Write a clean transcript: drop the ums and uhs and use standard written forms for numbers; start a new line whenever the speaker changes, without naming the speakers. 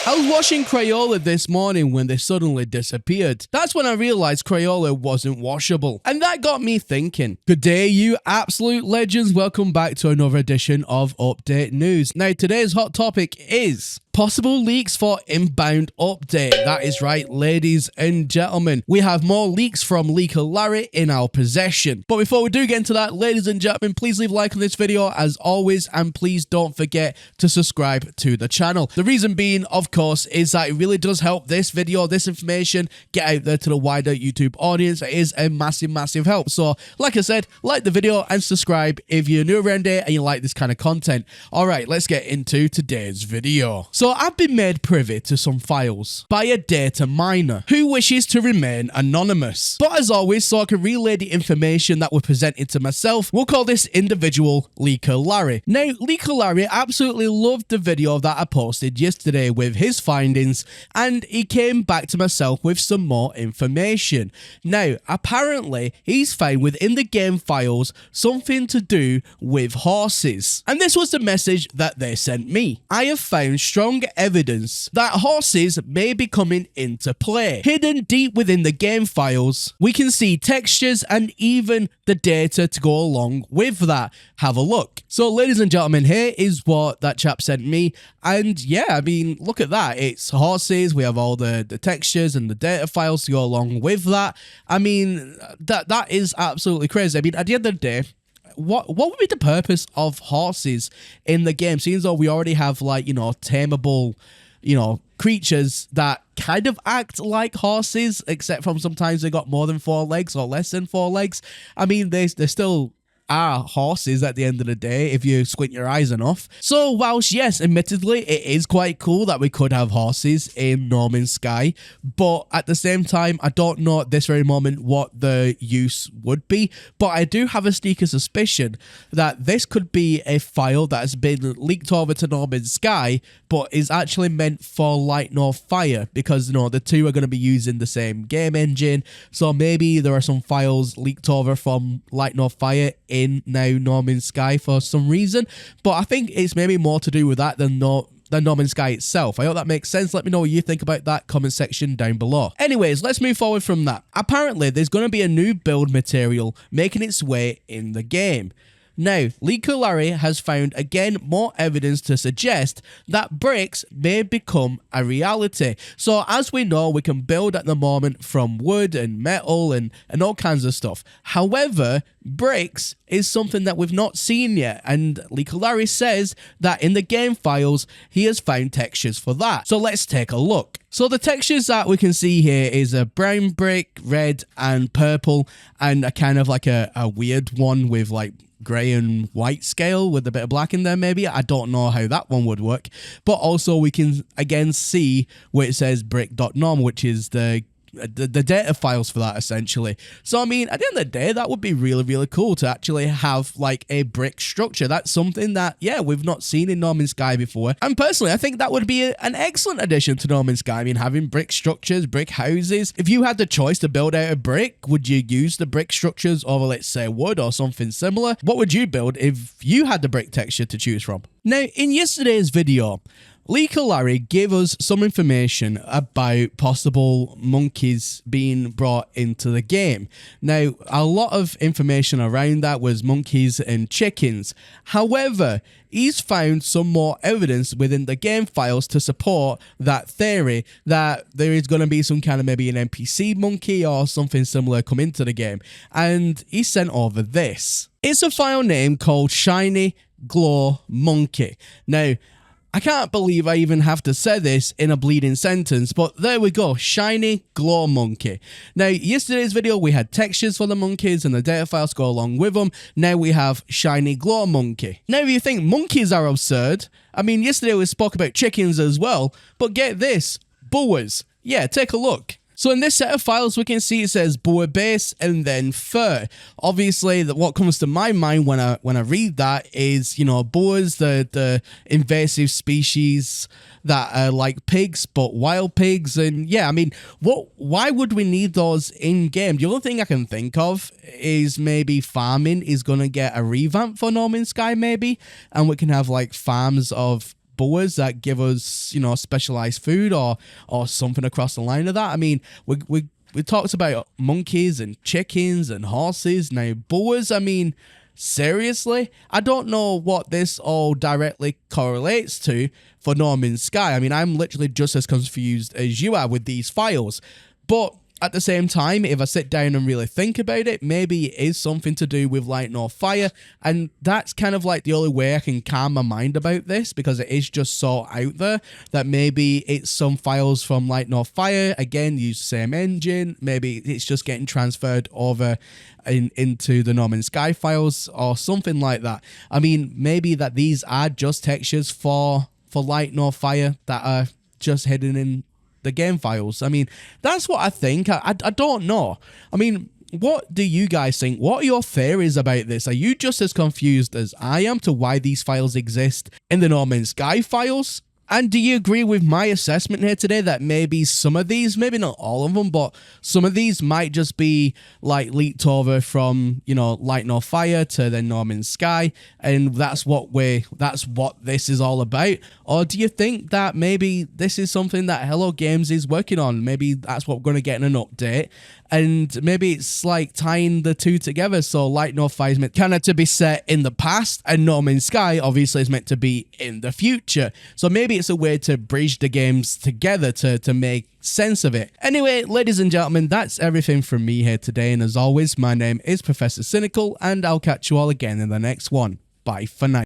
I was watching Crayola this morning when they suddenly disappeared. That's when I realized Crayola wasn't washable. And that got me thinking. Good day, you absolute legends. Welcome back to another edition of Update News. Now, today's hot topic is possible leaks for Inbound Update. That is right, ladies and gentlemen. We have more leaks from Leaker Larry in our possession. But before we do get into that, ladies and gentlemen, please leave a like on this video as always, and please don't forget to subscribe to the channel. The reason being, of course, is that it really does help this video, this information, get out there to the wider YouTube audience. It is a massive help. So, like I said, like the video and subscribe if you're new around here and you like this kind of content. Alright, let's get into today's video. So I've been made privy to some files by a data miner who wishes to remain anonymous. But as always, so I can relay the information that was presented to myself, we'll call this individual Leaker Larry. Now, Leaker Larry absolutely loved the video that I posted yesterday with his findings, and he came back to myself with some more information. Now, apparently, he's found within the game files something to do with horses. And this was the message that they sent me. I have found strong evidence that horses may be coming into play. Hidden deep within the game files, we can see textures and even the data to go along with that. Have a look. So, ladies and gentlemen, here is what that chap sent me. And yeah, I mean, look at that. It's horses. We have all the textures and the data files to go along with that. I mean, that is absolutely crazy. I mean, at the end of the day, what would be the purpose of horses in the game? Seeing as though we already have, like, you know, tameable, you know, creatures that kind of act like horses, except from sometimes they got more than 4 legs or less than 4 legs. I mean, they still are horses at the end of the day if you squint your eyes enough. So whilst yes, admittedly it is quite cool that we could have horses in No Man's Sky, but at the same time I don't know at this very moment what the use would be. But I do have a sneaky suspicion that this could be a file that has been leaked over to No Man's Sky but is actually meant for Light No Fire, because you know the two are going to be using the same game engine. So maybe there are some files leaked over from Light No Fire in now No Man's Sky for some reason, but I think it's maybe more to do with that than No Man's Sky itself. I hope that makes sense. Let me know what you think about that, comment section down below. Anyways, let's move forward from that. Apparently, there's going to be a new build material making its way in the game. Now, Leaker Larry has found again more evidence to suggest that bricks may become a reality. So as we know, we can build at the moment from wood and metal and all kinds of stuff. However, bricks is something that we've not seen yet, and Leaker Larry says that in the game files, he has found textures for that. So let's take a look. So the textures that we can see here is a brown brick, red and purple, and a kind of like a weird one with like grey and white scale with a bit of black in there maybe. I don't know how that one would work. But also we can again see where it says brick.norm, which is the data files for that essentially. So I mean, at the end of the day, that would be really cool to actually have like a brick structure. That's something that, yeah, we've not seen in No Man's Sky before, and personally I think that would be an excellent addition to No Man's Sky. I mean, having brick structures, brick houses. If you had the choice to build out a brick, would you use the brick structures over, let's say, wood or something similar? What would you build if you had the brick texture to choose from? Now, in yesterday's video, Leaker Larry gave us some information about possible monkeys being brought into the game. Now, a lot of information around that was monkeys and chickens. However, he's found some more evidence within the game files to support that theory that there is going to be some kind of maybe an NPC monkey or something similar come into the game. And he sent over this. It's a file name called Shiny Glow Monkey. Now, I can't believe I even have to say this in a bleeding sentence, but there we go, Shiny Glow Monkey. Now, yesterday's video, we had textures for the monkeys and the data files go along with them. Now we have Shiny Glow Monkey. Now, if you think monkeys are absurd, I mean, yesterday we spoke about chickens as well, but get this, boas. Yeah, take a look. So in this set of files, we can see it says boa base and then fur. Obviously, what comes to my mind when I read that is, you know, boas, the invasive species that are like pigs, but wild pigs. And yeah, I mean, why would we need those in game? The only thing I can think of is maybe farming is going to get a revamp for No Man's Sky maybe. And we can have like farms of boas that give us, you know, specialized food or something across the line of that. I mean, we talked about monkeys and chickens and horses. Now boas, I mean, seriously? I don't know what this all directly correlates to for No Man's Sky. I mean, I'm literally just as confused as you are with these files. But at the same time, if I sit down and really think about it, maybe it is something to do with Light Nor Fire, and that's kind of like the only way I can calm my mind about this, because it is just so out there that maybe it's some files from Light Nor Fire, again, use the same engine, maybe it's just getting transferred over into the No Man's Sky files or something like that. I mean, maybe that these are just textures for Light Nor Fire that are just hidden in the game files. I mean, that's what I think. I don't know. I mean, what do you guys think? What are your theories about this? Are you just as confused as I am to why these files exist in the No Man's Sky files? And do you agree with my assessment here today that maybe some of these, maybe not all of them, but some of these might just be like leaked over from, you know, Light Nor Fire to then No Man's Sky, and that's what this is all about? Or do you think that maybe this is something that Hello Games is working on? Maybe that's what we're going to get in an update, and maybe it's like tying the two together. So Light Nor Fire is meant kind of to be set in the past, and No Man's Sky obviously is meant to be in the future. So maybe it's a way to bridge the games together to make sense of it. Anyway, ladies and gentlemen, that's everything from me here today, and as always, my name is Professor Cynical, and I'll catch you all again in the next one. Bye for now.